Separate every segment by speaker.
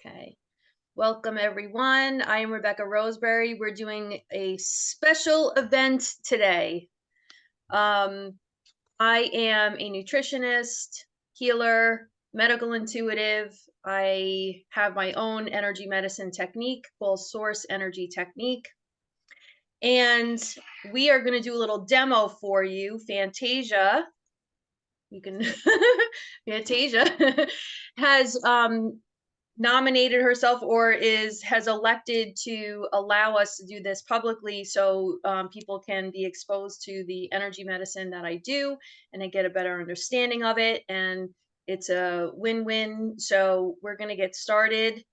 Speaker 1: Okay. Welcome, everyone. I am Rebecca Roseberry. We're doing a special event today. Um, I am a nutritionist, healer, medical intuitive. I have my own energy medicine technique called Source Energy Technique. And we are going to do a little demo for you. Fantasia, you can, Fantasia has nominated herself or is has elected to allow us to do this publicly so people can be exposed to the energy medicine that I do and they get a better understanding of it, and it's a win-win. So we're going to get started.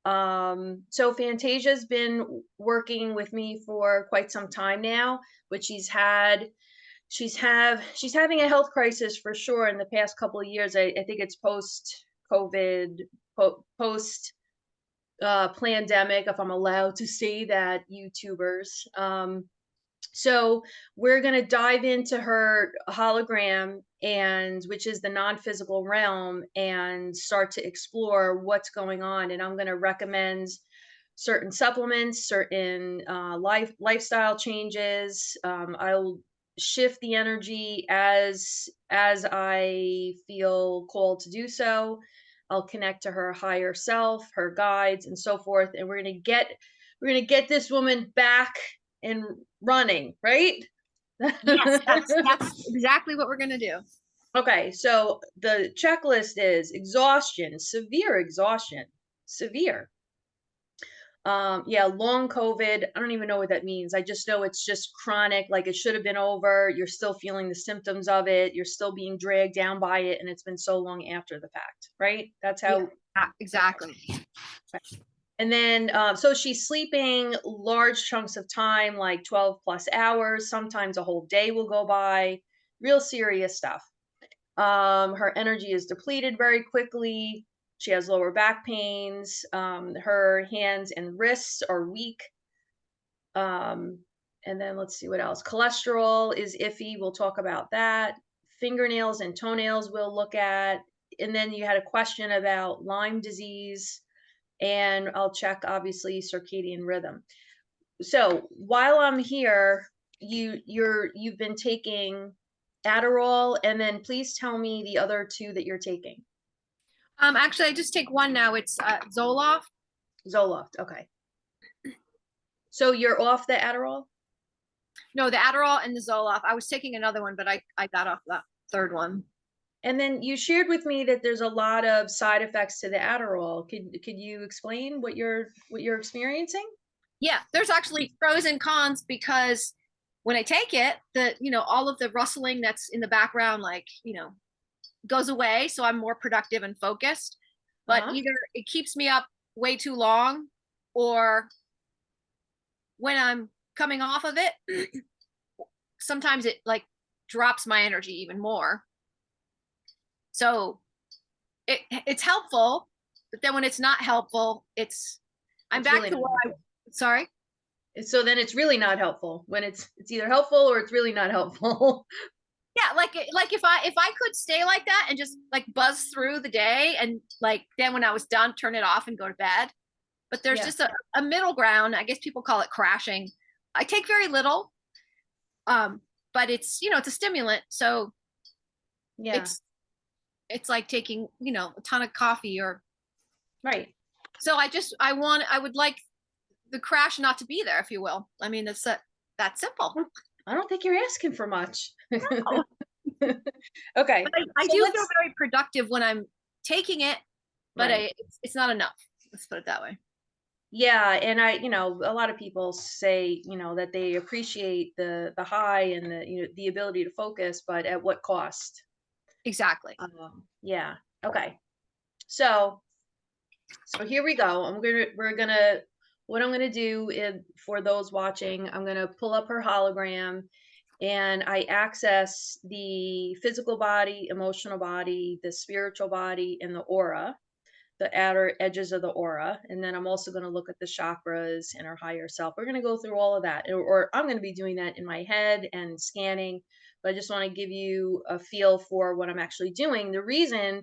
Speaker 1: So Fantasia's been working with me for quite some time now, but she's having a health crisis for sure in the past couple of years. I think it's post COVID, post pandemic, if I'm allowed to say that, YouTubers. So we're going to dive into her hologram, and which is the non-physical realm, and start to explore what's going on. And I'm going to recommend certain supplements, certain lifestyle changes. I'll shift the energy as I feel called to do so. I'll connect to her higher self, her guides, and so forth. And we're gonna get this woman back and running, right?
Speaker 2: Yes, that's exactly what we're gonna do.
Speaker 1: Okay, so the checklist is exhaustion, severe exhaustion, severe. Yeah, long COVID. I don't even know what that means. I just know it's just chronic, like it should have been over. You're still feeling the symptoms of it. You're still being dragged down by it, and it's been so long after the fact, right? That's
Speaker 2: Yeah,
Speaker 1: how.
Speaker 2: exactly.
Speaker 1: And then, so she's sleeping large chunks of time, like 12 plus hours. Sometimes a whole day will go by. Real serious stuff. Her energy is depleted very quickly. She has lower back pains. Her hands and wrists are weak. Um, and then let's see what else. Cholesterol is iffy. We'll talk about that. Fingernails and toenails we'll look at. And then you had a question about Lyme disease, and I'll check obviously circadian rhythm. So while I'm here, you've been taking Adderall, and then please tell me the other two that you're taking.
Speaker 2: Actually, I just take one now. It's Zoloft.
Speaker 1: Zoloft. Okay. So you're off the Adderall?
Speaker 2: No, the Adderall and the Zoloft. I was taking another one, but I got off the third one.
Speaker 1: And then you shared with me that there's a lot of side effects to the Adderall. Could you explain what you're experiencing?
Speaker 2: Yeah, there's actually pros and cons because when I take it, all of the rustling that's in the background, goes away. So I'm more productive and focused. But
Speaker 1: Uh-huh.
Speaker 2: either it keeps me up way too long, or when I'm coming off of it, sometimes it drops my energy even more. So it's helpful, but then when it's not helpful, I'm
Speaker 1: It's
Speaker 2: back
Speaker 1: really
Speaker 2: to
Speaker 1: not
Speaker 2: where
Speaker 1: helpful.
Speaker 2: sorry.
Speaker 1: So then it's really not helpful when it's either helpful or it's really not helpful.
Speaker 2: Yeah, like if I could stay like that and just buzz through the day, and then when I was done, turn it off and go to bed. But there's
Speaker 1: Yeah.
Speaker 2: just a middle ground. I guess people call it crashing. I take very little, but it's a stimulant, so
Speaker 1: Yeah.
Speaker 2: it's like taking a ton of coffee. Or
Speaker 1: Right.
Speaker 2: so I would like the crash not to be there, if you will. I mean, it's that simple.
Speaker 1: I don't think you're asking for much.
Speaker 2: Oh,
Speaker 1: Okay.
Speaker 2: but I
Speaker 1: So
Speaker 2: do feel
Speaker 1: let's
Speaker 2: very productive when I'm taking it, but
Speaker 1: right.
Speaker 2: it's not enough. Let's put it that way.
Speaker 1: Yeah, and a lot of people say, that they appreciate the high and the ability to focus, but at what cost?
Speaker 2: Exactly.
Speaker 1: Yeah. Okay. So here we go. What I'm gonna do is, for those watching, I'm gonna pull up her hologram, and I access the physical body, emotional body, the spiritual body, and the aura, the outer edges of the aura. And then I'm also going to look at the chakras and our higher self. We're going to go through all of that, or I'm going to be doing that in my head and scanning. But I just want to give you a feel for what I'm actually doing. The reason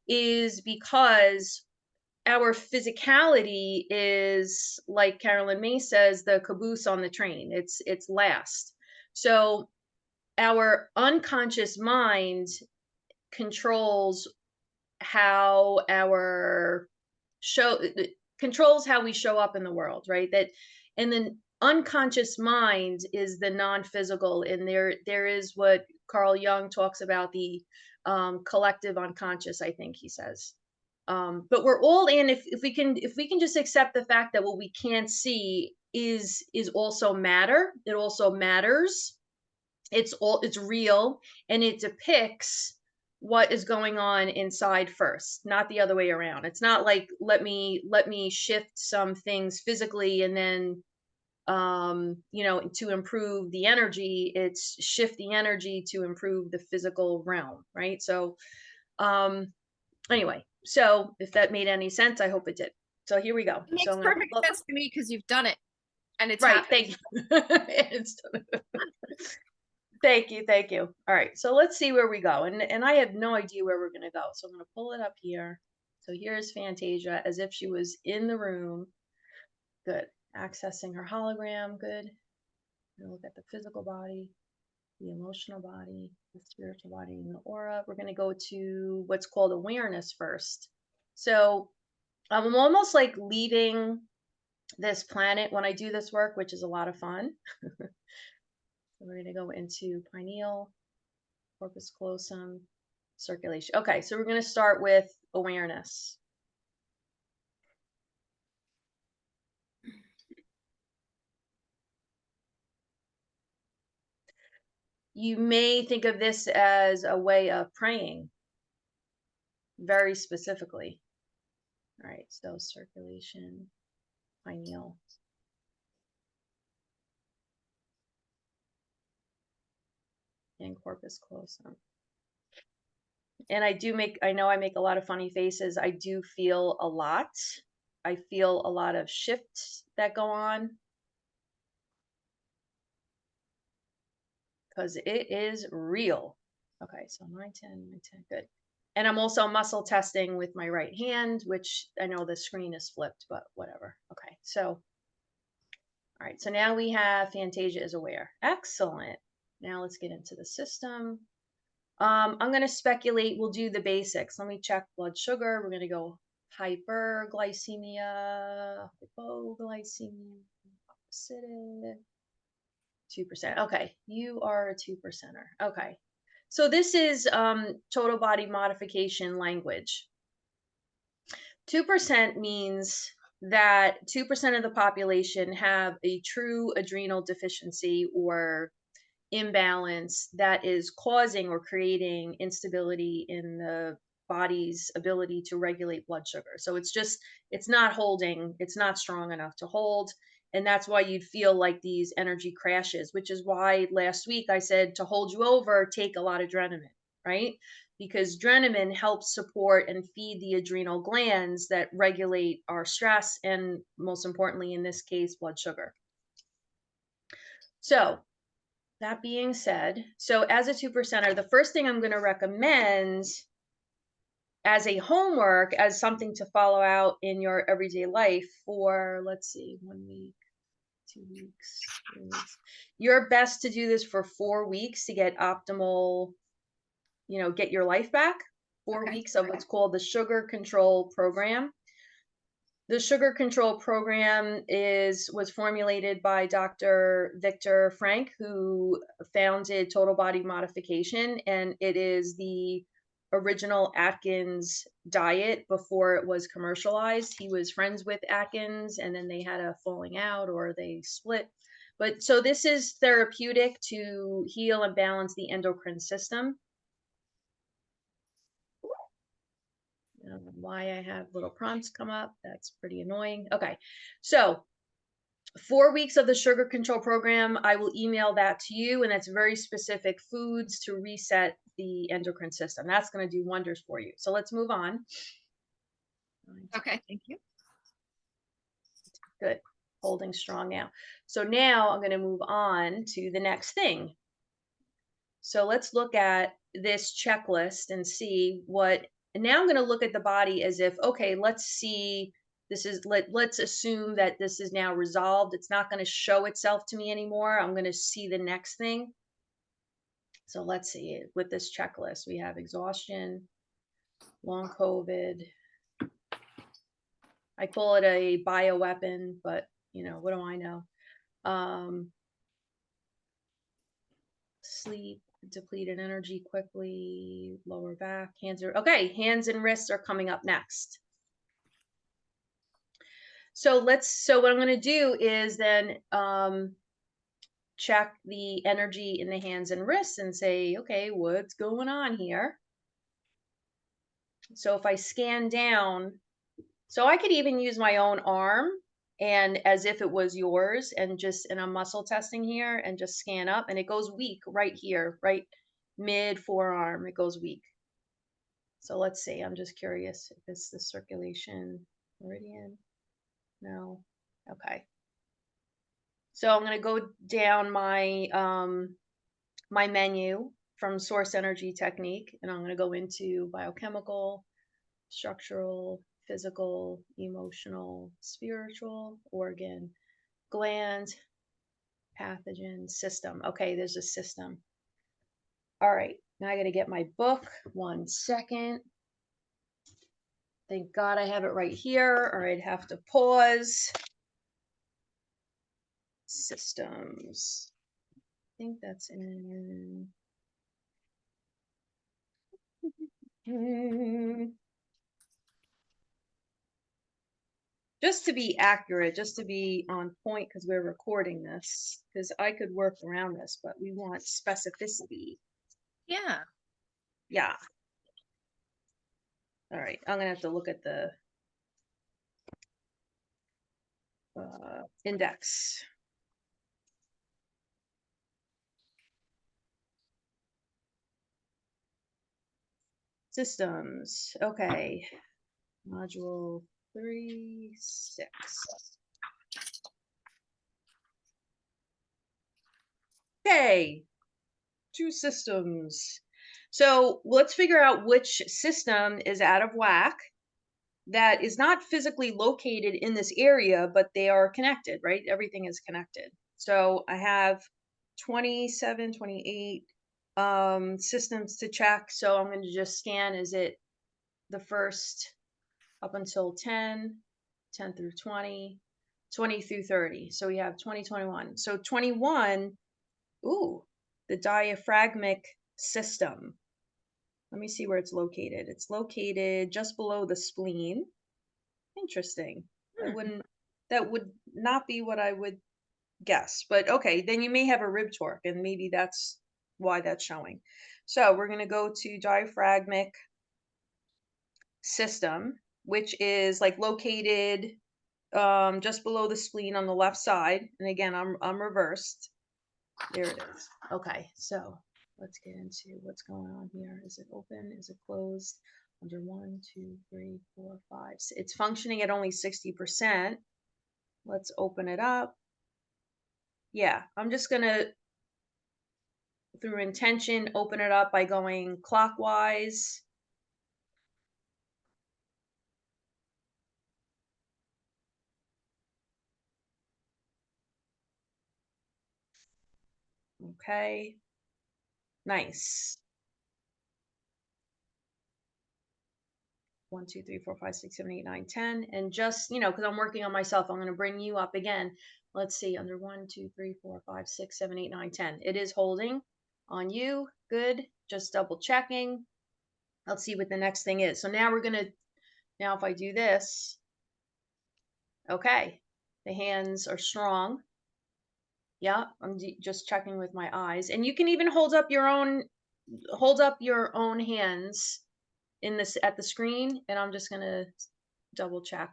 Speaker 1: is because our physicality is, like Carolyn May says, the caboose on the train. It's last. So our unconscious mind controls how our show controls how we show up in the world, right? That, and then unconscious mind is the non-physical, and there is what Carl Jung talks about, the collective unconscious, I think he says. But we're all in, if we can just accept the fact that what we can't see is also matter. It also matters. It's real, and it depicts what is going on inside first, not the other way around. It's not like, let me shift some things physically and then to improve the energy. It's shift the energy to improve the physical realm, right? So anyway, so if that made any sense, I hope it did. So here we go.
Speaker 2: It
Speaker 1: So
Speaker 2: makes
Speaker 1: I'm gonna
Speaker 2: perfect sense to me because you've done it and it's
Speaker 1: right,
Speaker 2: happened.
Speaker 1: thank you. Thank you, thank you. All right, so let's see where we go. And I have no idea where we're gonna go. So I'm gonna pull it up here. So here's Fantasia as if she was in the room. Good. Accessing her hologram. Good. We're gonna look at the physical body, the emotional body, the spiritual body, and the aura. We're gonna go to what's called awareness first. So I'm almost like leaving this planet when I do this work, which is a lot of fun. So we're going to go into pineal, corpus callosum, circulation. Okay, so we're going to start with awareness. You may think of this as a way of praying, very specifically. All right, so circulation, pineal. And corpus callosum. And I know I make a lot of funny faces. I do feel a lot. I feel a lot of shifts that go on, because it is real. Okay, so 9, 10, good. And I'm also muscle testing with my right hand, which I know the screen is flipped, but whatever. Okay, so, all right, so now we have Fantasia is aware. Excellent. Now let's get into the system. I'm going to speculate. We'll do the basics. Let me check blood sugar. We're going to go hyperglycemia, hypoglycemia, acidic. 2%. Okay, you are a 2%er. Okay, so this is total body modification language. 2% means that 2% of the population have a true adrenal deficiency or imbalance that is causing or creating instability in the body's ability to regulate blood sugar. So it's not holding, it's not strong enough to hold. And that's why you'd feel like these energy crashes, which is why last week I said to hold you over, take a lot of Drenamine, right? Because Drenamine helps support and feed the adrenal glands that regulate our stress and, most importantly, in this case, blood sugar. So that being said, so as a 2%er, the first thing I'm going to recommend as a homework, as something to follow out in your everyday life for, let's see, 1 week, 2 weeks, 3 weeks. You're best to do this for 4 weeks to get optimal, get your life back. 4 weeks of what's called the sugar control program. The sugar control program was formulated by Dr. Viktor Frankl, who founded Total Body Modification, and it is the original Atkins diet before it was commercialized. He was friends with Atkins, and then they had a falling out or they split. But so this is therapeutic to heal and balance the endocrine system. I don't know why I have little prompts come up. That's pretty annoying. Okay, so 4 weeks of the sugar control program, I will email that to you, and that's very specific foods to reset the endocrine system. That's going to do wonders for you. So let's move on.
Speaker 2: Okay, thank you.
Speaker 1: Good. Holding strong now. So now I'm going to move on to the next thing. So let's look at this checklist and see what And now I'm going to look at the body as if, okay, let's see. Let's assume that this is now resolved. It's not going to show itself to me anymore. I'm going to see the next thing. So let's see. With this checklist, we have exhaustion, long COVID. I call it a bioweapon, but what do I know? Sleep, depleted energy quickly, lower back, hands and wrists are coming up next. So what I'm going to do is then check the energy in the hands and wrists and say, okay, what's going on here? So if I scan down, so I could even use my own arm and as if it was yours and I'm muscle testing here and just scan up and it goes weak right here, right mid forearm, it goes weak. So let's see, I'm just curious if it's the circulation meridian. No. Okay. So I'm going to go down my my menu from source energy technique, and I'm going to go into biochemical, structural, physical, emotional, spiritual, organ, gland, pathogen, system. Okay, there's a system. All right, now I got to get my book. 1 second. Thank God I have it right here, or I'd have to pause. Systems. I think that's in. Just to be accurate, just to be on point, because we're recording this, because I could work around this, but we want specificity.
Speaker 2: Yeah.
Speaker 1: Yeah. All right. I'm going to have to look at the index. Systems. Okay. Module 3.6. Okay. 2 systems. So let's figure out which system is out of whack that is not physically located in this area, but they are connected, right? Everything is connected. So I have 27, 28 systems to check. So I'm going to just scan, is it the first up until 10, 10 through 20, 20 through 30. So we have 20, 21. So 21, ooh, the diaphragmic system. Let me see where it's located. It's located just below the spleen. Interesting. That would not be what I would guess, but okay, then you may have a rib torque and maybe that's why that's showing. So we're going to go to diaphragmic system, which is like located just below the spleen on the left side. And again, I'm reversed. There it is. Okay, so let's get into what's going on here. Is it open? Is it closed? Under 1, 2, 3, 4, 5. It's functioning at only 60%. Let's open it up. Yeah, I'm just gonna, through intention, open it up by going clockwise. Okay, nice. 1, 2, 3, 4, 5, 6, 7, 8, 9, 10. And just, because I'm working on myself, I'm going to bring you up again. Let's see, under 1, 2, 3, 4, 5, 6, 7, 8, 9, 10. It is holding on you. Good. Just double checking. Let's see what the next thing is. So now now if I do this, okay, the hands are strong. Yeah, I'm just checking with my eyes. And you can even hold up your own hands in this at the screen, and I'm just gonna double check.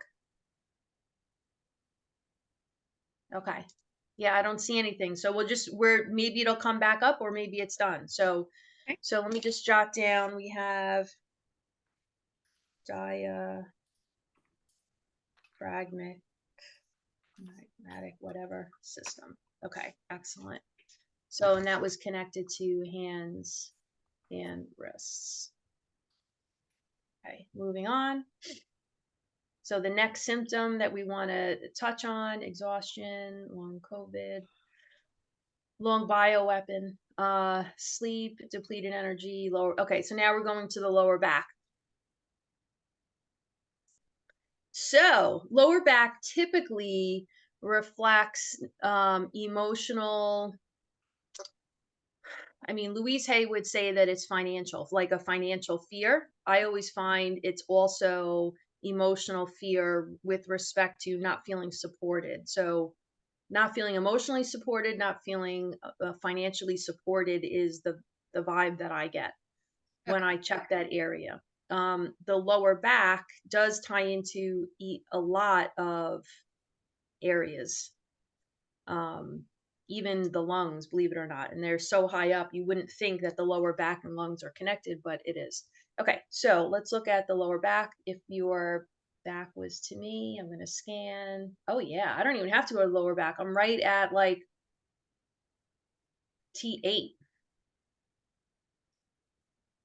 Speaker 1: Okay. Yeah, I don't see anything. So maybe it'll come back up or maybe it's done. So
Speaker 2: Okay.
Speaker 1: so let me just jot down. We have diaphragmatic, magnetic, whatever system. Okay, excellent. So, and that was connected to hands and wrists. Okay, moving on. So the next symptom that we want to touch on, exhaustion, long COVID, long bioweapon, sleep, depleted energy, lower. Okay, so now we're going to the lower back. So lower back typically reflects emotional. I mean, Louise Hay would say that it's financial, like a financial fear. I always find it's also emotional fear with respect to not feeling supported. So, not feeling emotionally supported, not feeling financially supported is the vibe that I get when
Speaker 2: Okay.
Speaker 1: I check that area. The lower back does tie into a lot of areas, um, even the lungs, believe it or not. And they're so high up, you wouldn't think that the lower back and lungs are connected, but it is. Okay, so let's look at the lower back. If your back was to me, I'm going to scan. Oh, yeah, I don't even have to go to the lower back. I'm right at like T8.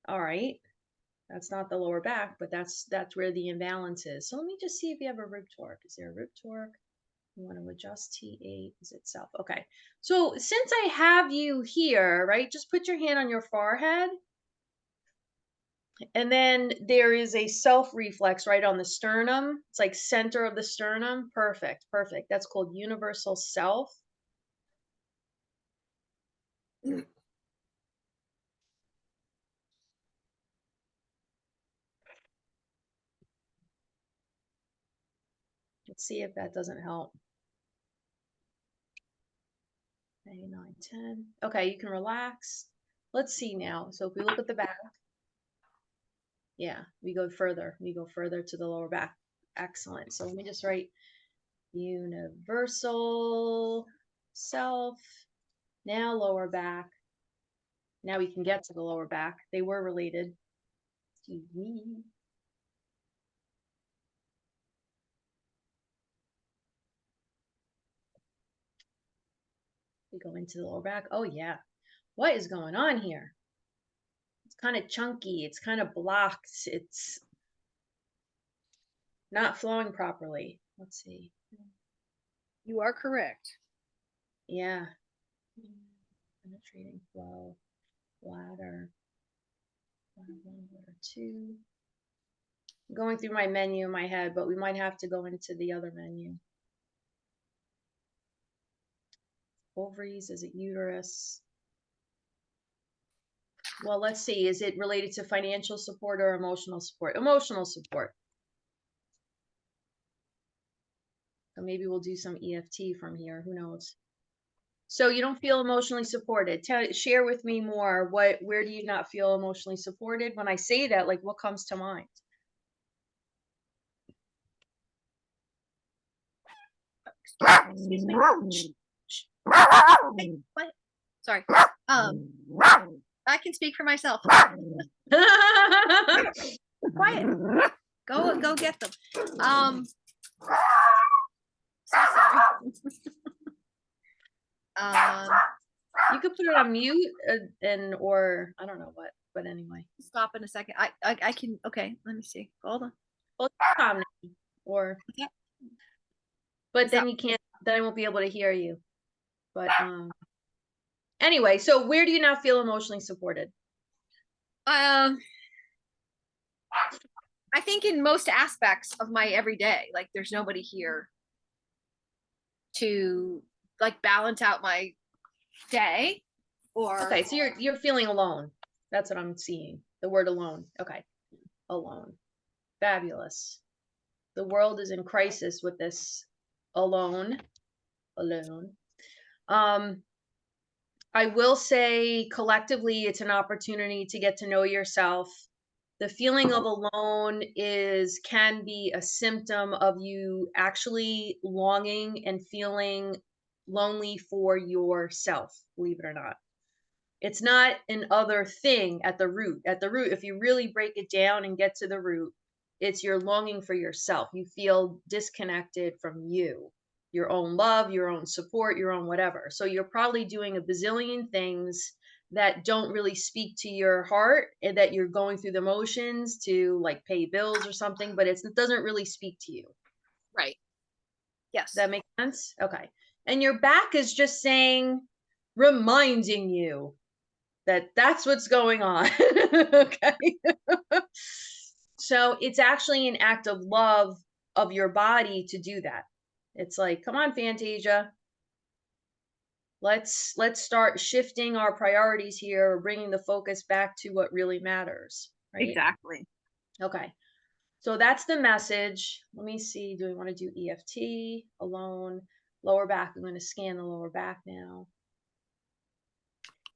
Speaker 1: All right. That's not the lower back, but that's where the imbalance is. So let me just see if you have a rib torque. Is there a rib torque? You want to adjust T8 is itself. Okay. So since I have you here, right, just put your hand on your forehead. And then there is a self reflex right on the sternum. It's like center of the sternum. Perfect. Perfect. That's called universal self. Let's see if that doesn't help. 8, 9, 10. Okay, you can relax. Let's see now. So if we look at the back, yeah, we go further. We go further to the lower back. Excellent. So let me just write universal self. Now lower back. Now we can get to the lower back. They were related. Excuse me. We go into the lower back. Oh yeah. What is going on here? It's kind of chunky. It's kind of blocked. It's not flowing properly. Let's see.
Speaker 2: You are correct.
Speaker 1: Yeah. Penetrating flow. Bladder. Bladder 1, bladder 2. I'm going through my menu in my head, but we might have to go into the other menu. Ovaries, is it uterus? Well, let's see. Is it related to financial support or emotional support? Emotional support. So maybe we'll do some EFT from here. Who knows? So you don't feel emotionally supported. Share with me more. Where do you not feel emotionally supported? When I say that, like what comes to mind?
Speaker 2: Excuse me. Hey, what? Sorry. I can speak for myself. Quiet. Go get them. So sorry.
Speaker 1: You could put it on mute or I don't know what, but anyway.
Speaker 2: Stop in a second. I can. Okay, let me see. Hold on.
Speaker 1: Well, calm now, or
Speaker 2: Okay.
Speaker 1: but then you can't. Then I won't be able to hear you. But anyway, so where do you not feel emotionally supported?
Speaker 2: I think in most aspects of my everyday, like there's nobody here to like balance out my day or
Speaker 1: Okay, so you're feeling alone. That's what I'm seeing. The word alone. Okay. Alone. Fabulous. The world is in crisis with this alone. Alone. I will say collectively it's an opportunity to get to know yourself. The feeling of alone can be a symptom of you actually longing and feeling lonely for yourself, believe it or not. It's not an other thing at the root. At the root, if you really break it down and get to the root, it's your longing for yourself. You feel disconnected from you, your own love, your own support, your own whatever. So you're probably doing a bazillion things that don't really speak to your heart, and that you're going through the motions to like pay bills or something, but it doesn't really speak to you.
Speaker 2: Right. Yes.
Speaker 1: That makes sense? Okay. And your back is just saying, reminding you that that's what's going on. Okay. So it's actually an act of love of your body to do that. It's like, come on, Fantasia. Let's start shifting our priorities here, bringing the focus back to what really matters, right?
Speaker 2: Exactly.
Speaker 1: Okay. So that's the message. Let me see. Do we want to do EFT alone? Lower back. I'm going to scan the lower back now.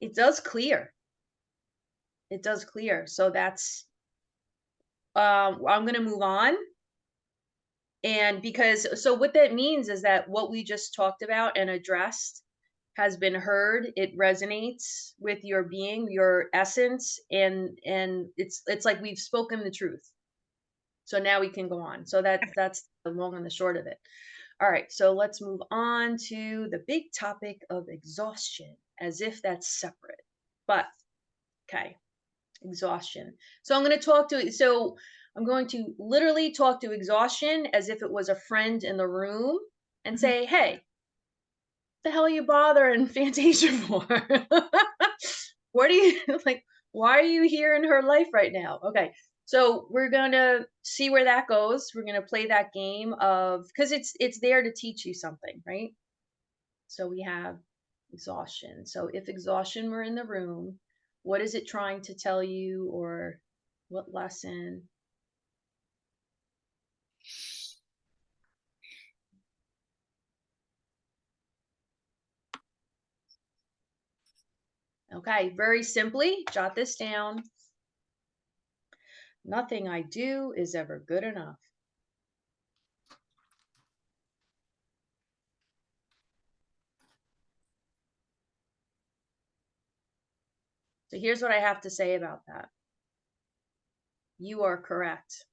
Speaker 1: It does clear. It does clear. So that's I'm going to move on. And because so what that means is that what we just talked about and addressed has been heard. It resonates with your being, your essence, and it's like we've spoken the truth. So now we can go on. So that's the long and the short of it. All right, so let's move on to the big topic of exhaustion, as if that's separate. But okay, exhaustion. So I'm going to literally talk to exhaustion as if it was a friend in the room and
Speaker 2: Mhm.
Speaker 1: say, "Hey, the hell are you bothering Fantasia for? What are you like? Why are you here in her life right now?" Okay, so we're gonna see where that goes. We're gonna play that game of because it's there to teach you something, right? So we have exhaustion. So if exhaustion were in the room, what is it trying to tell you, or what lesson? Okay, very simply, jot this down. Nothing I do is ever good enough. So here's what I have to say about that. You are correct.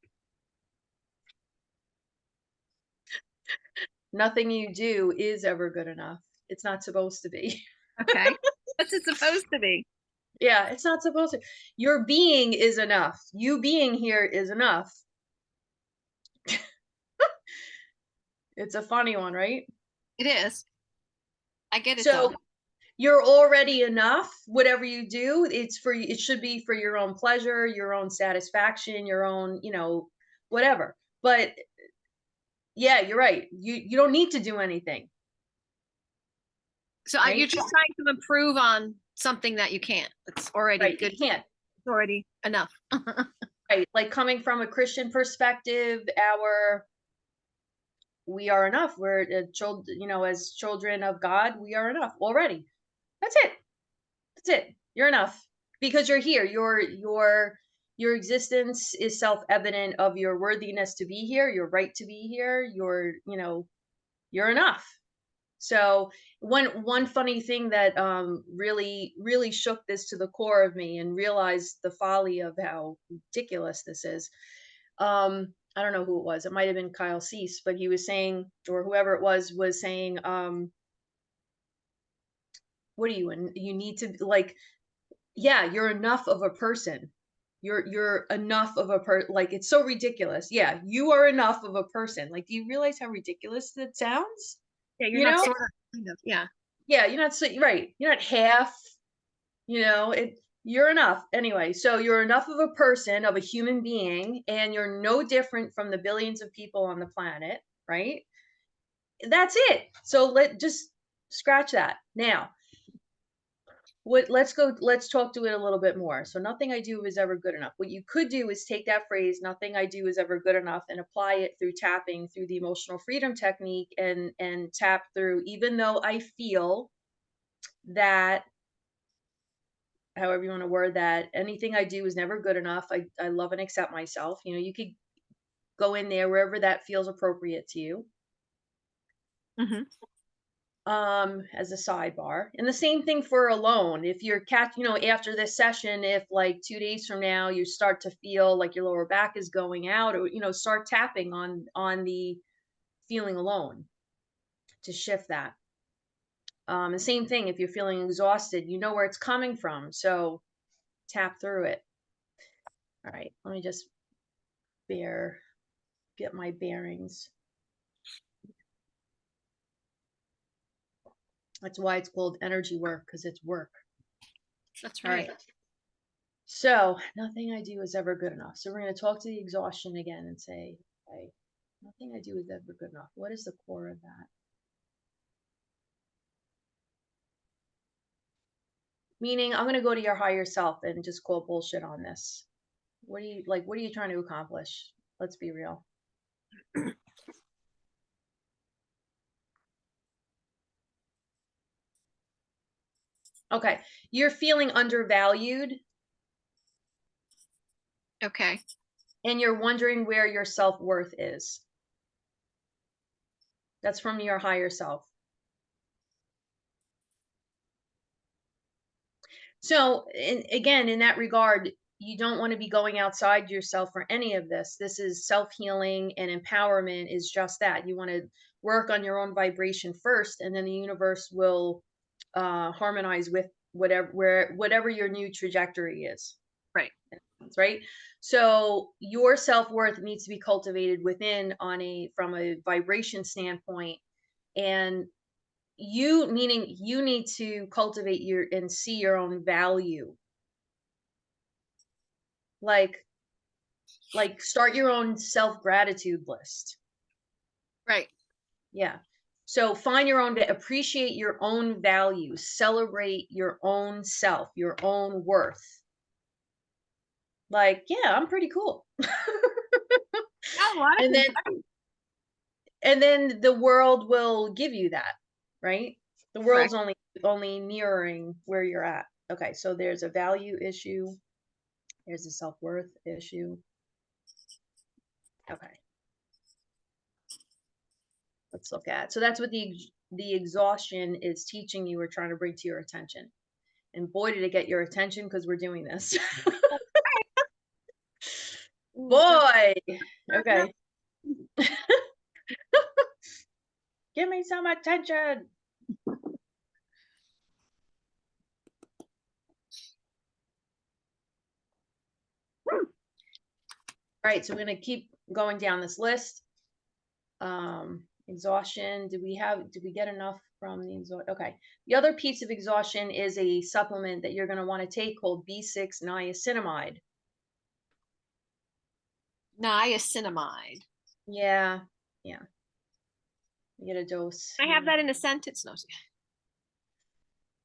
Speaker 1: Nothing you do is ever good enough. It's not supposed to be.
Speaker 2: Okay. What's it supposed to be?
Speaker 1: Yeah, it's not supposed to. Your being is enough. You being here is enough. It's a funny one, right?
Speaker 2: It is. I get it though.
Speaker 1: So you're already enough. Whatever you do, it should be for your own pleasure, your own satisfaction, your own, whatever. But yeah, you're right. You don't need to do anything,
Speaker 2: So you're
Speaker 1: right?
Speaker 2: just trying to improve on something that you can't. It's already
Speaker 1: Right. You
Speaker 2: good.
Speaker 1: can't.
Speaker 2: It's already enough.
Speaker 1: Right. Like coming from a Christian perspective, we are enough. We're children, as children of God, we are enough already. That's it. That's it. You're enough because you're here. Your existence is self-evident of your worthiness to be here, your right to be here. You're enough. So one funny thing that really really shook this to the core of me and realized the folly of how ridiculous this is. I don't know who it was. It might have been Kyle Cease, but he was saying, or whoever it was saying, what are you? And you need to like, yeah, you're enough of a person. You're enough of a like it's so ridiculous. Yeah, you are enough of a person. Like, do you realize how ridiculous that sounds?
Speaker 2: Yeah, you're
Speaker 1: You
Speaker 2: not
Speaker 1: know?
Speaker 2: sort of kind of. Yeah.
Speaker 1: Yeah, you're not so right. You're not half, you're enough. Anyway, so you're enough of a person, of a human being, and you're no different from the billions of people on the planet, right? That's it. So just scratch that. Now, let's talk to it a little bit more. So nothing I do is ever good enough. What you could do is take that phrase, nothing I do is ever good enough, and apply it through tapping through the emotional freedom technique and tap through, even though I feel that, however you want to word that, anything I do is never good enough. I love and accept myself. You could go in there wherever that feels appropriate to you.
Speaker 2: Hmm.
Speaker 1: As a sidebar, and the same thing for alone. If you're after this session, if like 2 days from now you start to feel like your lower back is going out, or start tapping on the feeling alone to shift that. The same thing, if you're feeling exhausted, you know where it's coming from. So tap through it. All right, let me just get my bearings. That's why it's called energy work, because it's work.
Speaker 2: That's
Speaker 1: All
Speaker 2: right.
Speaker 1: right. So nothing I do is ever good enough. So we're going to talk to the exhaustion again and say, okay, nothing I do is ever good enough. What is the core of that? Meaning, I'm going to go to your higher self and just call bullshit on this. What are you trying to accomplish? Let's be real. Okay. You're feeling undervalued
Speaker 2: Okay.
Speaker 1: and you're wondering where your self-worth is. That's from your higher self. So, again, in that regard, you don't want to be going outside yourself for any of this. This is self-healing, and empowerment is just that. You want to work on your own vibration first, and then the universe will harmonize with whatever your new trajectory is.
Speaker 2: Right.
Speaker 1: Right. So your self-worth needs to be cultivated within from a vibration standpoint, and meaning you need to cultivate and see your own value. Like start your own self-gratitude list.
Speaker 2: Right.
Speaker 1: Yeah. So appreciate your own value, celebrate your own self, your own worth. Like, yeah, I'm pretty cool.
Speaker 2: Oh,
Speaker 1: and then the world will give you that, right? The world's
Speaker 2: correct.
Speaker 1: only mirroring where you're at. Okay, so there's a value issue, there's a self-worth issue. Okay, let's look at. So that's what the exhaustion is teaching you or trying to bring to your attention. And boy, did it get your attention, because we're doing this. Boy, okay. Give me some attention. All right, so we're going to keep going down this list. Exhaustion. Did we get enough from the exhaustion? Okay. The other piece of exhaustion is a supplement that you're going to want to take called B6 niacinamide.
Speaker 2: Niacinamide.
Speaker 1: Yeah. Yeah. You get a dose.
Speaker 2: I have that in a sentence. No.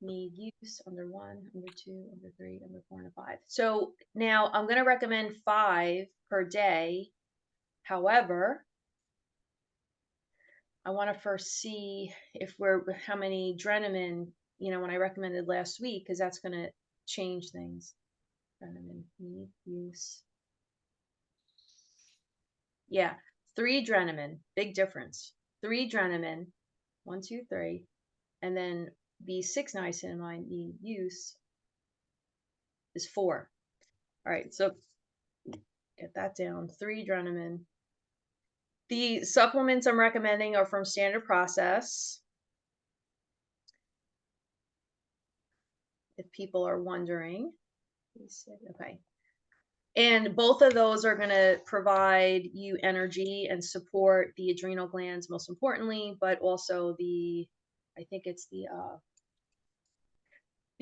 Speaker 1: Need use under 1, under 2, under 3, under 4, and 5. So now I'm going to recommend 5 per day. However, I want to first see how many Drenamine, when I recommended last week, because that's going to change things. Drenamine need use. Yeah, 3 Drenamine, big difference. 3 Drenamine, 1, 2, 3, and then B6 niacinamide need use is 4. All right, so get that down. 3 Drenamine. The supplements I'm recommending are from Standard Process. If people are wondering. Okay. And both of those are going to provide you energy and support the adrenal glands, most importantly, but also I think it's the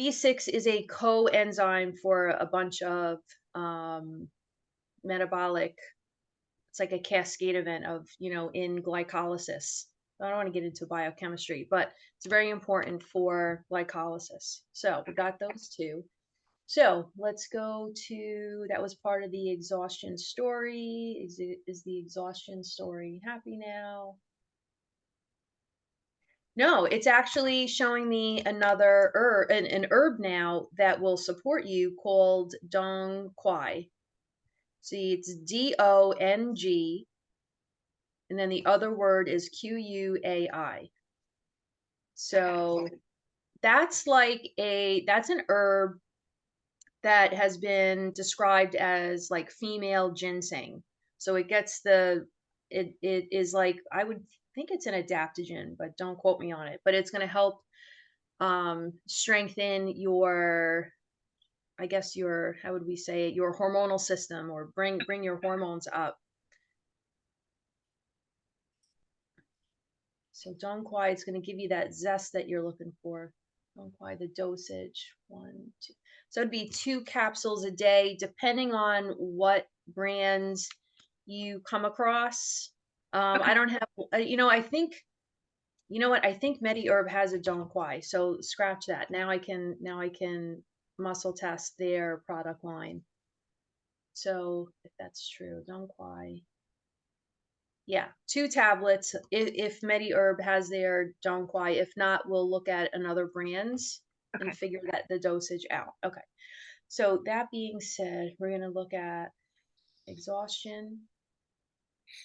Speaker 1: B6 is a coenzyme for a bunch of metabolic. It's like a cascade event of, in glycolysis. I don't want to get into biochemistry, but it's very important for glycolysis. So we got those 2. So let's go to, that was part of the exhaustion story. Is the exhaustion story happy now? No, it's actually showing me another an herb now that will support you called Dong Quai. See, it's DONG, and then the other word is QUAI. So that's that's an herb that has been described as like female ginseng. So it is like, I would think it's an adaptogen, but don't quote me on it. But it's going to help strengthen your, I guess your, how would we say it, your hormonal system, or bring your hormones up. So Dongquai is going to give you that zest that you're looking for. Dongquai, the dosage, 1, 2. So it'd be 2 capsules a day, depending on what brands you come across.
Speaker 2: Okay.
Speaker 1: I don't have, I think, you know what? I think MediHerb has a Dongquai, so scratch that. Now I can muscle test their product line. So if that's true, Dongquai. Yeah, 2 tablets if MediHerb has their Dongquai. If not, we'll look at another brands and
Speaker 2: Okay.
Speaker 1: figure that the dosage out. Okay. So that being said, we're gonna look at exhaustion.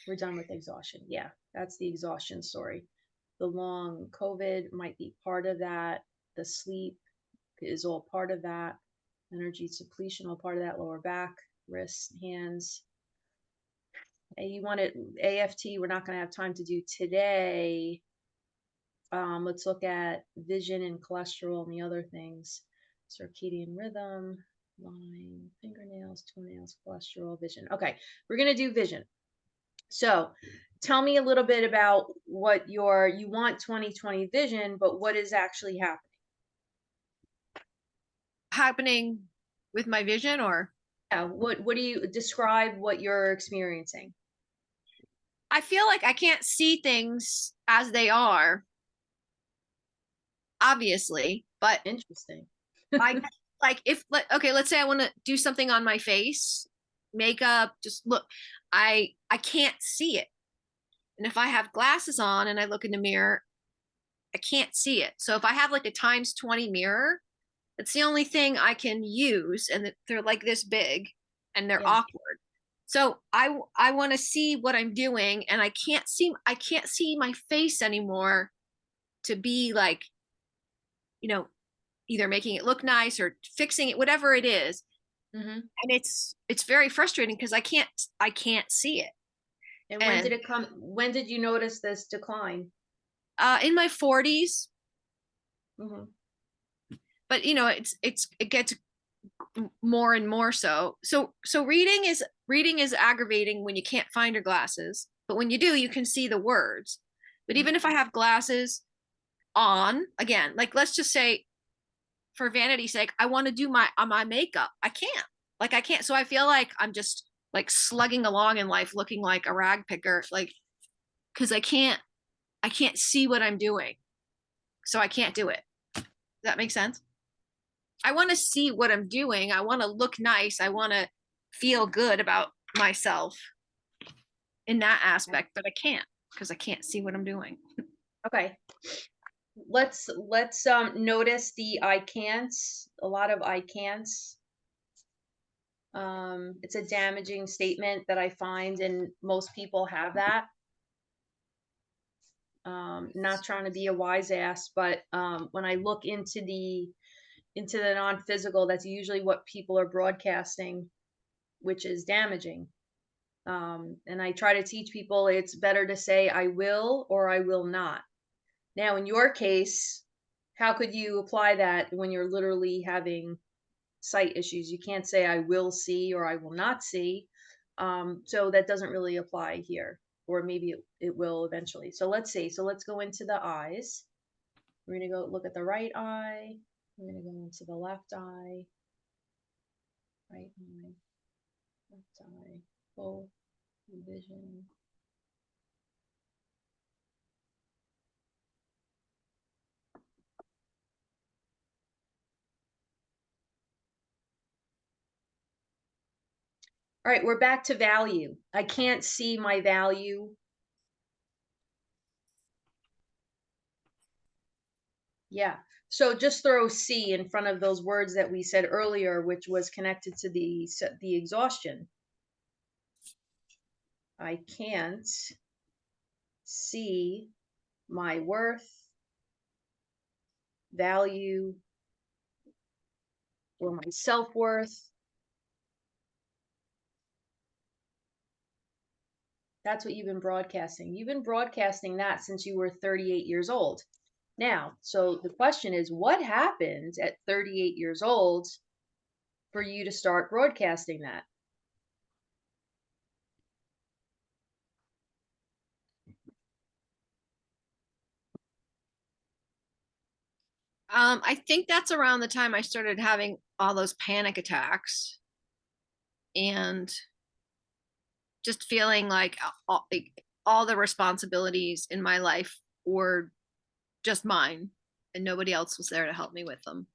Speaker 1: We're done with exhaustion. Yeah, that's the exhaustion story. The long COVID might be part of that. The sleep is all part of that. Energy depletion, all part of that. Lower back, wrists, hands. You want it AFT, we're not going to have time to do today. Let's look at vision and cholesterol and the other things. Circadian rhythm, line, fingernails, toenails, cholesterol, vision. Okay, we're going to do vision. So tell me a little bit about what you want 2020 vision, but what is actually happening?
Speaker 2: Happening with my vision, or
Speaker 1: Yeah, what do you describe what you're experiencing?
Speaker 2: I feel like I can't see things as they are, obviously, but
Speaker 1: Interesting.
Speaker 2: I like if okay, let's say I want to do something on my face, makeup, just look, I can't see it. And if I have glasses on and I look in the mirror, I can't see it. So if I have like a times 20 mirror, it's the only thing I can use, and they're like this big and they're
Speaker 1: Yeah.
Speaker 2: awkward. So I want to see what I'm doing, and I can't see my face anymore to be like, you know, either making it look nice or fixing it, whatever it is.
Speaker 1: Hmm.
Speaker 2: And it's very frustrating because I can't see it.
Speaker 1: And when did
Speaker 2: And
Speaker 1: it come? When did you notice this decline?
Speaker 2: in my 40s,
Speaker 1: Hmm.
Speaker 2: but it gets more and more so. So reading is aggravating when you can't find your glasses, but when you do, you can see the words. But even if I have glasses on, again, like let's just say for vanity's sake, I want to do my makeup. I can't. Like I can't. So I feel like I'm just like slugging along in life looking like a rag picker, like because I can't see what I'm doing. So I can't do it. Does that make sense? I want to see what I'm doing. I want to look nice. I want to feel good about myself in that aspect, but I can't because I can't see what I'm doing.
Speaker 1: Okay. Let's notice the I can'ts. A lot of I can'ts. It's a damaging statement that I find, and most people have that. Not trying to be a wise ass, but when I look into the non-physical, that's usually what people are broadcasting, which is damaging. And I try to teach people it's better to say I will or I will not. Now, in your case, how could you apply that when you're literally having sight issues? You can't say I will see or I will not see. So that doesn't really apply here, or maybe it will eventually. So let's see. So let's go into the eyes. We're going to go look at the right eye. We're going to go into the left eye, right eye, left eye, full vision. All right, we're back to value. I can't see my value. Yeah. So just throw C in front of those words that we said earlier, which was connected to the exhaustion. I can't see my worth, value, or my self-worth. That's what you've been broadcasting. You've been broadcasting that since you were 38 years old. Now, so the question is, what happened at 38 years old for you to start broadcasting that?
Speaker 2: I think that's around the time I started having all those panic attacks and just feeling like all the responsibilities in my life were just mine and nobody else was there to help me with them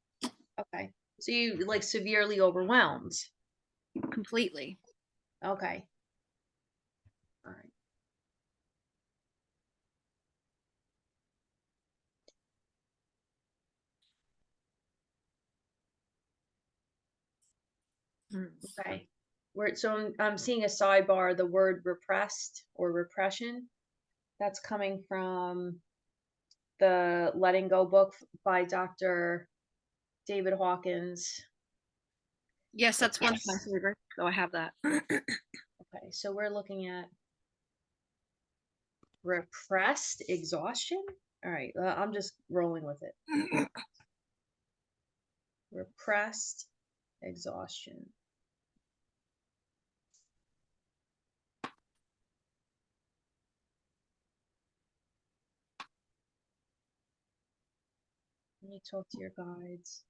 Speaker 1: Okay. So you like severely overwhelmed.
Speaker 2: completely.
Speaker 1: Okay. All right.
Speaker 2: Mm.
Speaker 1: Okay. So I'm seeing a sidebar, the word repressed or repression. That's coming from the Letting Go book by Dr. David Hawkins.
Speaker 2: Yes, that's one of my
Speaker 1: Yes.
Speaker 2: favorites. So I have that.
Speaker 1: Okay, so we're looking at repressed exhaustion. All right, I'm just rolling with it. Repressed exhaustion. Let me talk to your guides.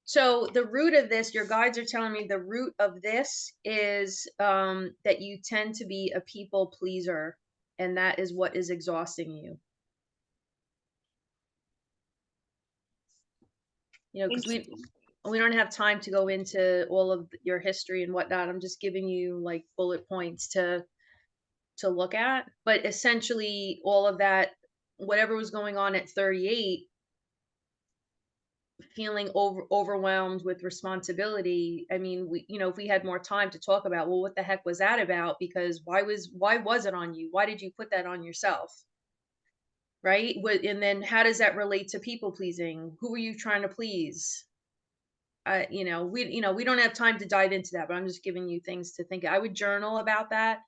Speaker 1: So the root of this, your guides are telling me the root of this is that you tend to be a people pleaser, and that is what is exhausting you. You know, because we don't have time to go into all of your history and whatnot. I'm just giving you like bullet points to look at. But essentially, all of that, whatever was going on at 38, feeling overwhelmed with responsibility. I mean, if we had more time to talk about, well, what the heck was that about? Because why was it on you? Why did you put that on yourself? Right? And then how does that relate to people pleasing? Who are you trying to please? We don't have time to dive into that, but I'm just giving you things to think. I would journal about that,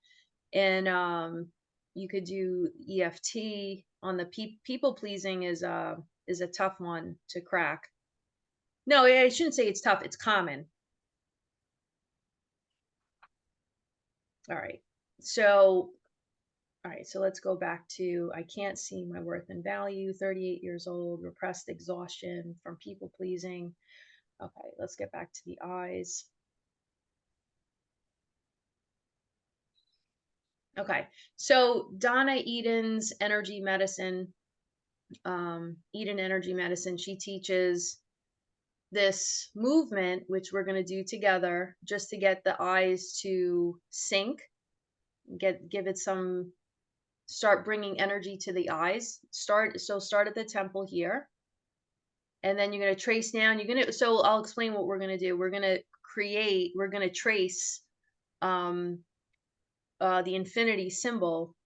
Speaker 1: and you could do EFT on the people pleasing is a tough one to crack. No, I shouldn't say it's tough. It's common. All right. So, all right. So let's go back to I can't see my worth and value. 38 years old, repressed exhaustion from people pleasing. Okay. Let's get back to the eyes. Okay. So Donna Eden's energy medicine, Eden energy medicine, she teaches this movement, which we're going to do together just to get the eyes to sync, give it some, start bringing energy to the eyes. Start at the temple here, and then you're going to trace down. So I'll explain what we're going to do. We're going to trace um the infinity symbol.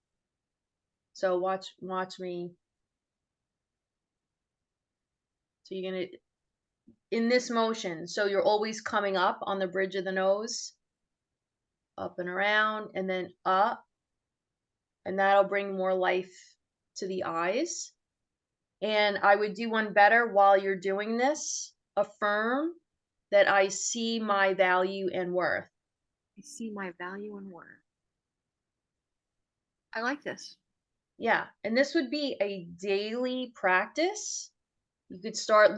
Speaker 1: So watch me. So you're going to, in this motion, so you're always coming up on the bridge of the nose, up and around, and then up, and that'll bring more life to the eyes. And I would do one better while you're doing this. Affirm that I see my value and worth.
Speaker 2: I see my value and worth. I like this.
Speaker 1: Yeah. And this would be a daily practice. You could start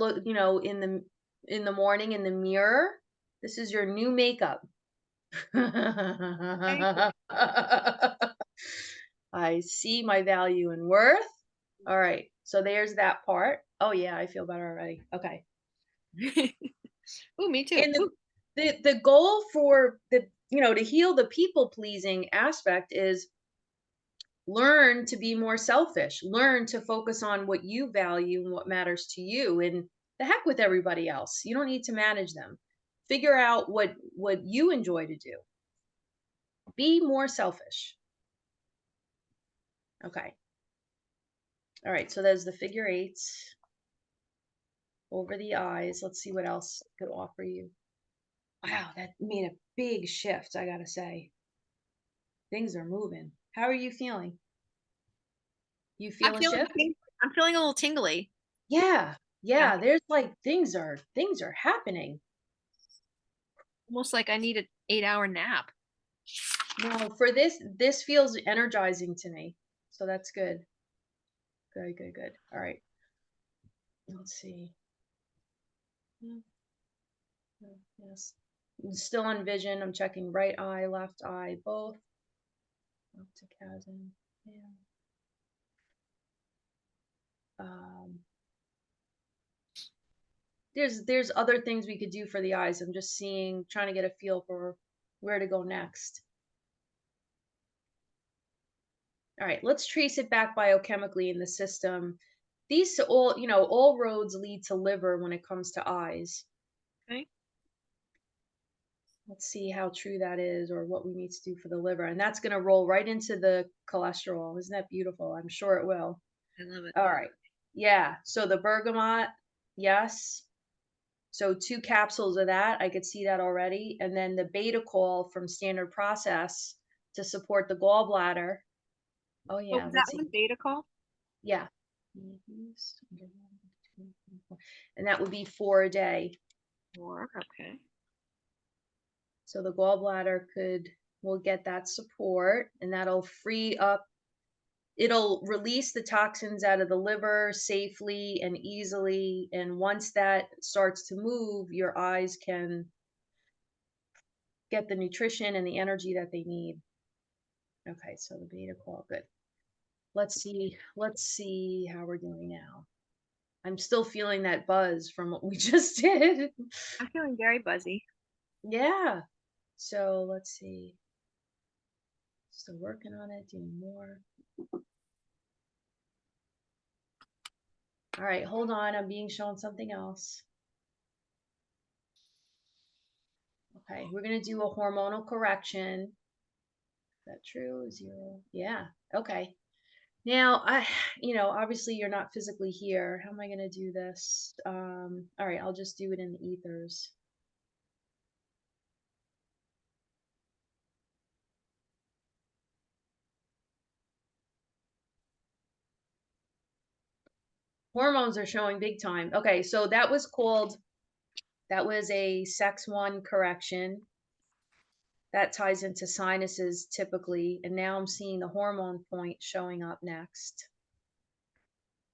Speaker 1: in the morning in the mirror. This is your new makeup. I see my value and worth. All right. So there's that part. Oh yeah, I feel better already. Okay.
Speaker 2: Oh, me too.
Speaker 1: And the goal for to heal the people pleasing aspect is learn to be more selfish, learn to focus on what you value and what matters to you, and the heck with everybody else. You don't need to manage them. Figure out what you enjoy to do. Be more selfish. Okay. All right. So there's the figure eights over the eyes. Let's see what else I could offer you. Wow, that made a big shift, I gotta say. Things are moving. How are you feeling? You
Speaker 2: I'm
Speaker 1: feel a
Speaker 2: feeling
Speaker 1: shift?
Speaker 2: I'm feeling a little tingly.
Speaker 1: Yeah.
Speaker 2: Yeah.
Speaker 1: Yeah. There's like things are happening.
Speaker 2: Almost like I need an 8-hour nap.
Speaker 1: No, for this feels energizing to me. So that's good. Good, good, good. All right. Let's see. Mm, yes. Still on vision. I'm checking right eye, left eye, both. Up to chasm. Yeah. Um, there's other things we could do for the eyes. I'm just seeing, trying to get a feel for where to go next. All right, let's trace it back biochemically in the system. These all, all roads lead to liver when it comes to eyes.
Speaker 2: Okay.
Speaker 1: Let's see how true that is or what we need to do for the liver. And that's going to roll right into the cholesterol. Isn't that beautiful? I'm sure it will.
Speaker 2: I love it.
Speaker 1: All right. Yeah. So the bergamot, yes. So 2 capsules of that, I could see that already. And then the beta call from Standard Process to support the gallbladder. Oh
Speaker 2: What
Speaker 1: yeah,
Speaker 2: was that
Speaker 1: let's see.
Speaker 2: one? Beta call?
Speaker 1: Yeah. And that would be 4 a day.
Speaker 2: Or okay.
Speaker 1: So the gallbladder will get that support and that'll free up, it'll release the toxins out of the liver safely and easily. And once that starts to move, your eyes can get the nutrition and the energy that they need. Okay, so the beta call, good. Let's see how we're doing now. I'm still feeling that buzz from what we just did.
Speaker 2: I'm feeling very buzzy.
Speaker 1: Yeah. So let's see. Still working on it, doing more. All right, hold on. I'm being shown something else. Okay, we're going to do a hormonal correction. Is that true? 0. Yeah. Okay. Now, obviously you're not physically here. How am I going to do this? All right, I'll just do it in the ethers. Hormones are showing big time. Okay, so that was a sex 1 correction. That ties into sinuses typically, and now I'm seeing the hormone point showing up next.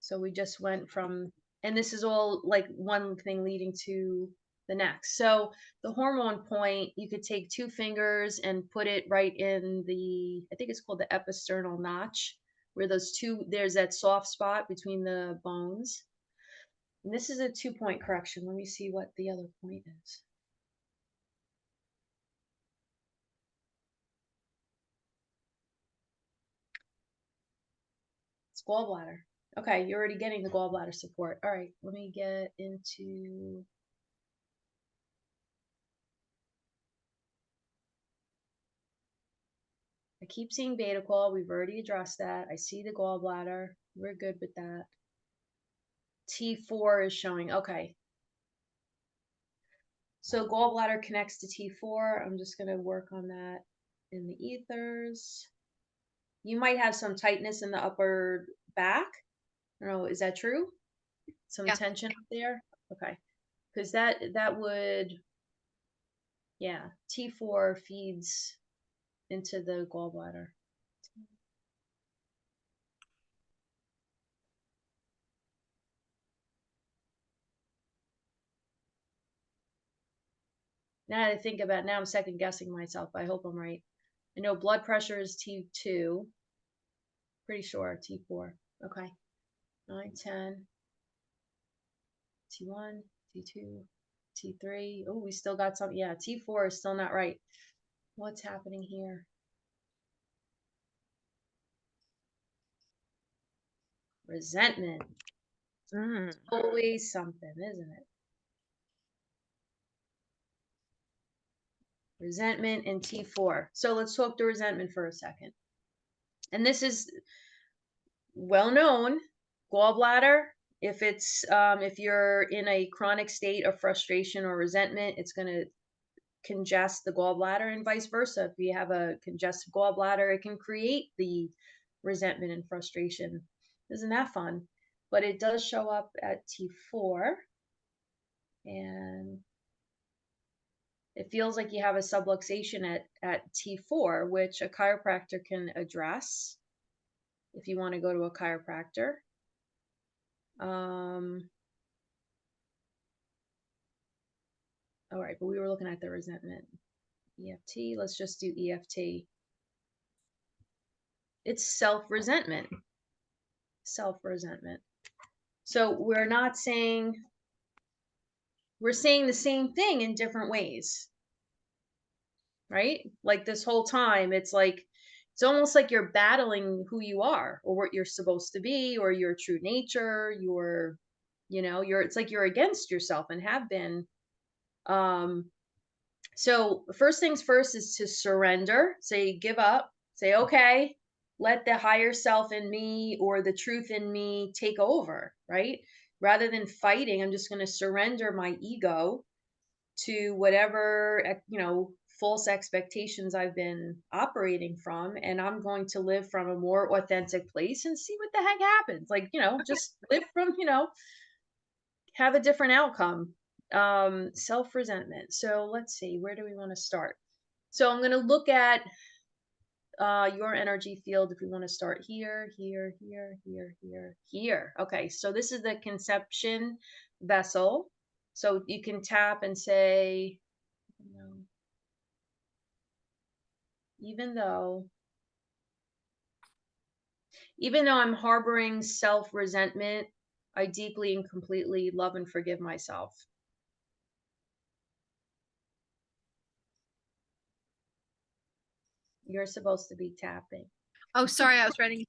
Speaker 1: So we just went from, and this is all like one thing leading to the next. So the hormone point, you could take 2 fingers and put it right in I think it's called the episternal notch, where there's that soft spot between the bones. And this is a 2-point correction. Let me see what the other point is. It's gallbladder. Okay, you're already getting the gallbladder support. All right, let me get into. I keep seeing beta call. We've already addressed that. I see the gallbladder. We're good with that. T4 is showing. Okay. So gallbladder connects to T4. I'm just going to work on that in the ethers. You might have some tightness in the upper back. I don't know. Is that true? Some
Speaker 2: Yeah.
Speaker 1: tension up there? Okay. Because that would, yeah, T4 feeds into the gallbladder. Now I think about, now I'm second guessing myself. I hope I'm right. I know blood pressure is T2. Pretty sure T4. Okay. 9, 10, T1, T2, T3. Oh, we still got some. Yeah, T4 is still not right. What's happening here? Resentment.
Speaker 2: Mm.
Speaker 1: It's always something, isn't it? Resentment and T4. So let's talk to resentment for a second. And this is well known. Gallbladder. If you're in a chronic state of frustration or resentment, it's going to congest the gallbladder, and vice versa. If you have a congested gallbladder, it can create the resentment and frustration. Isn't that fun? But it does show up at T4, and it feels like you have a subluxation at T4, which a chiropractor can address if you want to go to a chiropractor. All right, but we were looking at the resentment. EFT, let's just do EFT. It's self-resentment. Self-resentment. So we're saying the same thing in different ways, right? Like this whole time, it's almost like you're battling who you are or what you're supposed to be or your true nature, it's like you're against yourself and have been. So first things first is to surrender, say give up, say, okay, let the higher self in me or the truth in me take over, right? Rather than fighting, I'm just going to surrender my ego to whatever, false expectations I've been operating from. And I'm going to live from a more authentic place and see what the heck happens. Just live from, have a different outcome. Self-resentment. So let's see, where do we want to start? So I'm going to look at your energy field. If we want to start here, here, here, here, here, here. Okay, so this is the conception vessel. So you can tap and say, even though I'm harboring self-resentment, I deeply and completely love and forgive myself. You're supposed to be tapping.
Speaker 2: Oh, sorry, I was writing it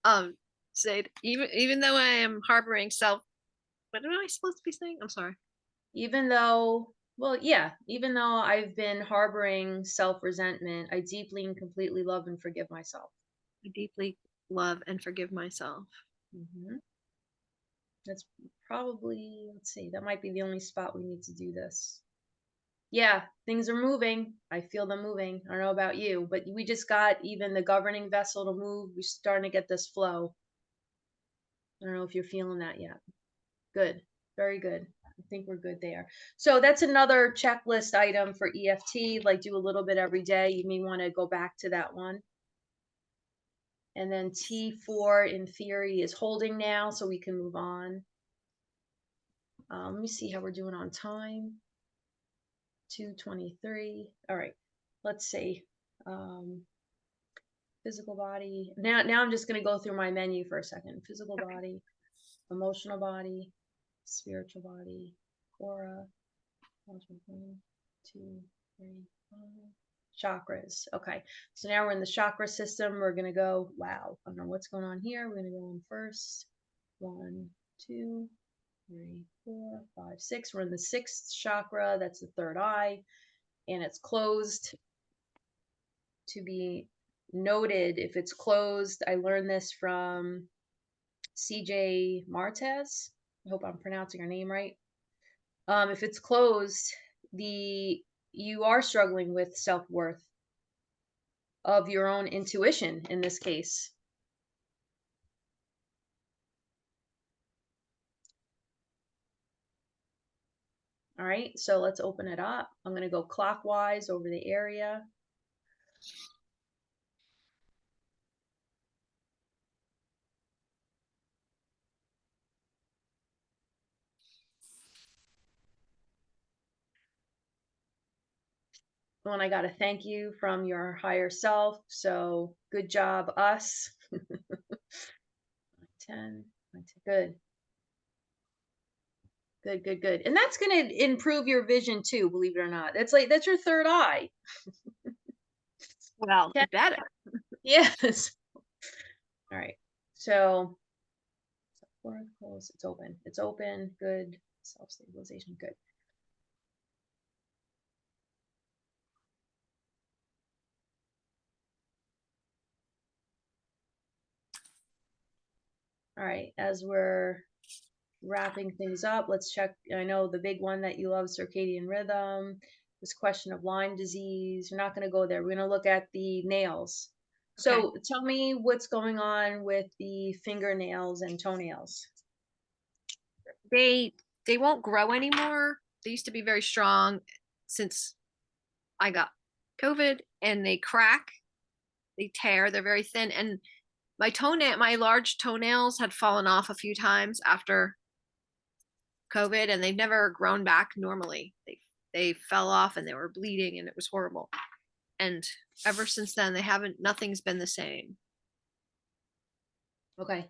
Speaker 2: down. Said even though I am harboring self, what am I supposed to be saying? I'm sorry.
Speaker 1: Even though I've been harboring self-resentment, I deeply and completely love and forgive myself.
Speaker 2: I deeply love and forgive myself.
Speaker 1: Mm-hmm. That's probably, let's see, that might be the only spot we need to do this. Yeah, things are moving. I feel them moving. I don't know about you, but we just got even the governing vessel to move. We're starting to get this flow. I don't know if you're feeling that yet. Good. Very good. I think we're good there. So that's another checklist item for EFT, like do a little bit every day. You may want to go back to that one. And then T4 in theory is holding now, so we can move on. Let me see how we're doing on time. 2:23. All right. Let's see. Physical body. Now I'm just going to go through my menu for a second. Physical body, emotional body, spiritual body, aura, 1, 2, 3, 5. Chakras. Okay. So now we're in the chakra system. We're going to go, wow, I don't know what's going on here. We're going to go in first. 1, 2, 3, 4, 5, 6. We're in the sixth chakra. That's the third eye. And it's closed. To be noted, if it's closed, I learned this from CJ Martez. I hope I'm pronouncing her name right. If it's closed, you are struggling with self-worth of your own intuition in this case. All right, so let's open it up. I'm going to go clockwise over the area. And I got a thank you from your higher self. So good job, us. 10, 20, good. Good. And that's going to improve your vision too, believe it or not. That's your third eye.
Speaker 2: Well,
Speaker 1: Okay.
Speaker 2: better.
Speaker 1: Yes. All right. So close. It's open. Good. Self-stabilization. Good. All right, as we're wrapping things up, let's check. I know the big one that you love, circadian rhythm, this question of Lyme disease. We're not going to go there. We're going to look at the nails.
Speaker 2: Okay.
Speaker 1: So tell me what's going on with the fingernails and toenails.
Speaker 2: They won't grow anymore. They used to be very strong since I got COVID, and they crack, they tear, they're very thin. And my large toenails had fallen off a few times after COVID, and they've never grown back normally. They fell off and they were bleeding and it was horrible. And ever since then nothing's been the same.
Speaker 1: Okay.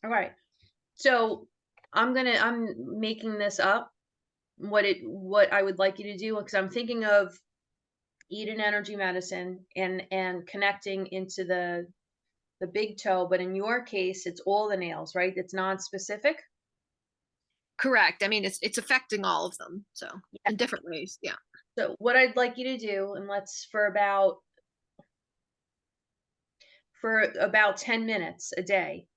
Speaker 1: All right. So I'm making this up. What I would like you to do, because I'm thinking of eat an energy medicine and connecting into the big toe, but in your case, it's all the nails, right? It's non-specific.
Speaker 2: Correct. I mean, it's affecting all of them, so
Speaker 1: Yeah.
Speaker 2: in different ways. Yeah.
Speaker 1: So what I'd like you to do, and let's for about 10 minutes a day,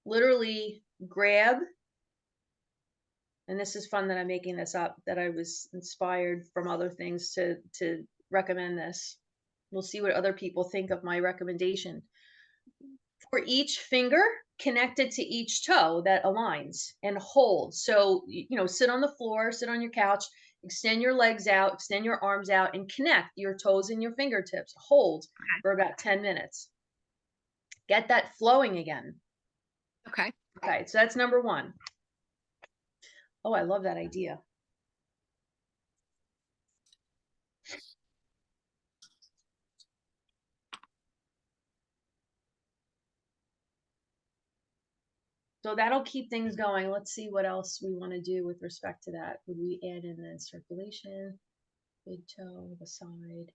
Speaker 1: literally grab, and this is fun that I'm making this up, that I was inspired from other things to recommend this. We'll see what other people think of my recommendation. For each finger, connected to each toe that aligns and hold. So, sit on the floor, sit on your couch, extend your legs out, extend your arms out, and connect your toes and your fingertips. Hold for about 10 minutes. Get that flowing again.
Speaker 2: Okay.
Speaker 1: Okay, so that's number one. Oh, I love that idea. So that'll keep things going. Let's see what else we want to do with respect to that. Would we add in the circulation, big toe, the side?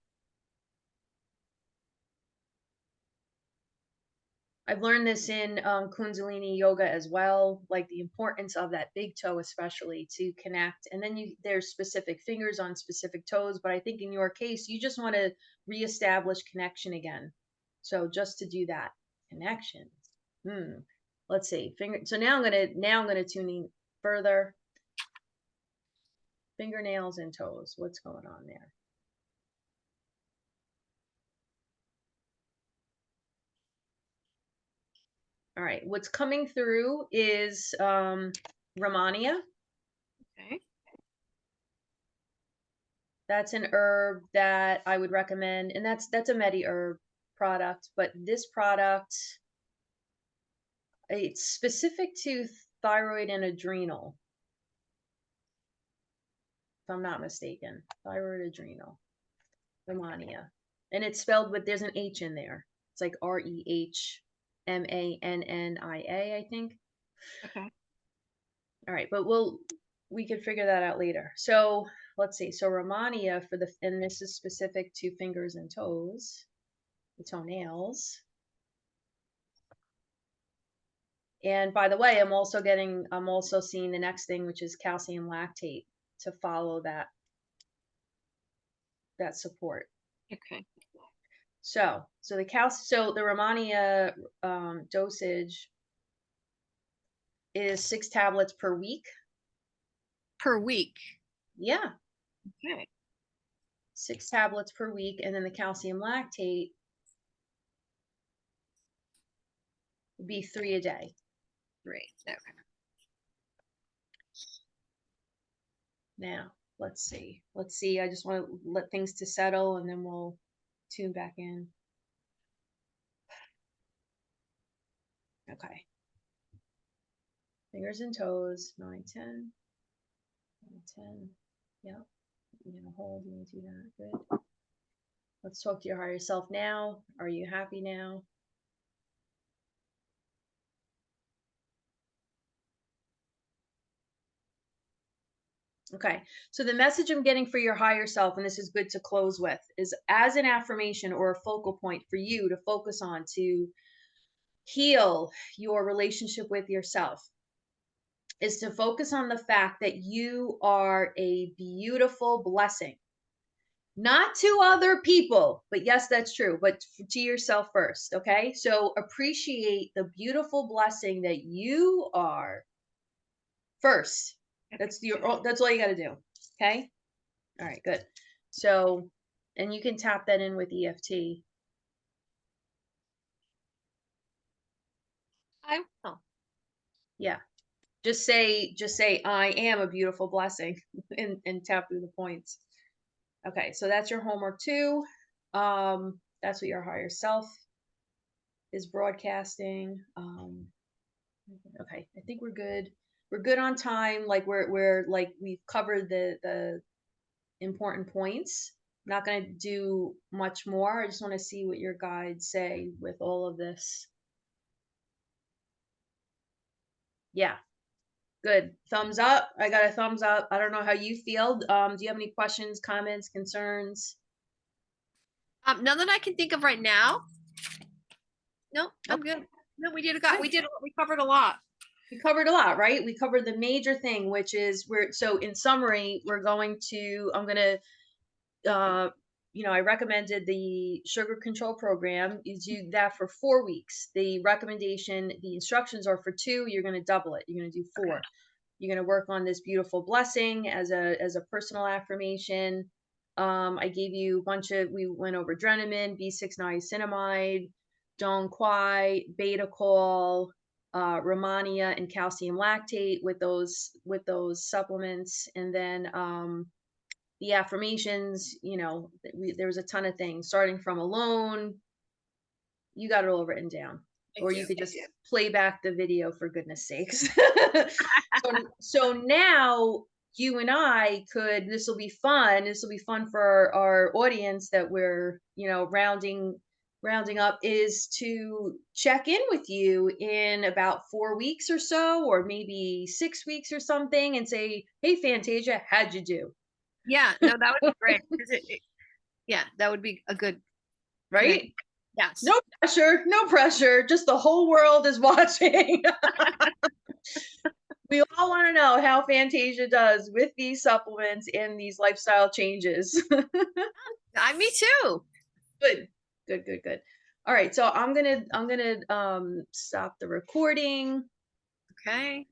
Speaker 1: I've learned this in Kundalini yoga as well, like the importance of that big toe, especially to connect. And then there's specific fingers on specific toes, but I think in your case, you just want to reestablish connection again. So just to do that connection. Let's see. So now I'm gonna tune in further. Fingernails and toes. What's going on there? All right. What's coming through is Romania.
Speaker 2: Okay.
Speaker 1: That's an herb that I would recommend, and that's a Medi herb product. But this product, it's specific to thyroid and adrenal, if I'm not mistaken. Thyroid, adrenal, Romania, and it's spelled with there's an H in there. It's like REHMANNIA, I think.
Speaker 2: Okay.
Speaker 1: All right, but we could figure that out later. So let's see. So Romania and this is specific to fingers and toes, the toenails. And by the way, I'm also seeing the next thing, which is calcium lactate to follow that support.
Speaker 2: Okay.
Speaker 1: So the Romania dosage is 6 tablets per week.
Speaker 2: Per week.
Speaker 1: Yeah.
Speaker 2: Okay.
Speaker 1: 6 tablets per week, and then the calcium lactate would be 3 a day.
Speaker 2: Great. Okay.
Speaker 1: Now, let's see. I just want to let things to settle, and then we'll tune back in. Okay. Fingers and toes, 9, 10. 9, 10. Yep. You're going to hold. You do that. Good. Let's talk to your higher self now. Are you happy now? Okay, so the message I'm getting for your higher self, and this is good to close with, is as an affirmation or a focal point for you to focus on to heal your relationship with yourself, is to focus on the fact that you are a beautiful blessing. Not to other people, but yes, that's true, but to yourself first, okay? So appreciate the beautiful blessing that you are first. That's all you got to do, okay? All right, good. So, and you can tap that in with EFT.
Speaker 2: I will.
Speaker 1: Yeah. Just say I am a beautiful blessing and tap through the points. Okay, so that's your homework too. That's what your higher self is broadcasting. Okay, I think we're good. We're good on time. Like we're like we've covered the important points. Not going to do much more. I just want to see what your guides say with all of this. Yeah, good. Thumbs up. I got a thumbs up. I don't know how you feel. Do you have any questions, comments, concerns?
Speaker 2: None that I can think of right now. No, I'm
Speaker 1: Okay.
Speaker 2: good. No,
Speaker 1: Good.
Speaker 2: we covered a lot.
Speaker 1: We covered a lot, right? We covered the major thing, which is so in summary, I'm going to I recommended the sugar control program. You do that for 4 weeks. The instructions are for 2. You're going to double it. You're going to do 4.
Speaker 2: Okay.
Speaker 1: You're going to work on this beautiful blessing as a personal affirmation. I gave you we went over Drenamine, B6 niacinamide, Dong Quai, Beta Col, Romania, and calcium lactate with those supplements, and then the affirmations. There was a ton of things starting from alone. You got it all written down,
Speaker 2: I
Speaker 1: or
Speaker 2: do.
Speaker 1: you could just play back the video, for goodness sakes. So now you and I could, this will be fun. This will be fun for our audience that we're, rounding up, is to check in with you in about 4 weeks or so, or maybe 6 weeks or something, and say, hey, Fantasia, how'd you do?
Speaker 2: Yeah, no, that would be great. Yeah, that would be a good idea.
Speaker 1: Right?
Speaker 2: Yes.
Speaker 1: No pressure, no pressure. Just the whole world is watching. We all want to know how Fantasia does with these supplements and these lifestyle changes.
Speaker 2: Me too.
Speaker 1: Good. Good, good, good. All right, so I'm gonna stop the recording.
Speaker 2: Okay.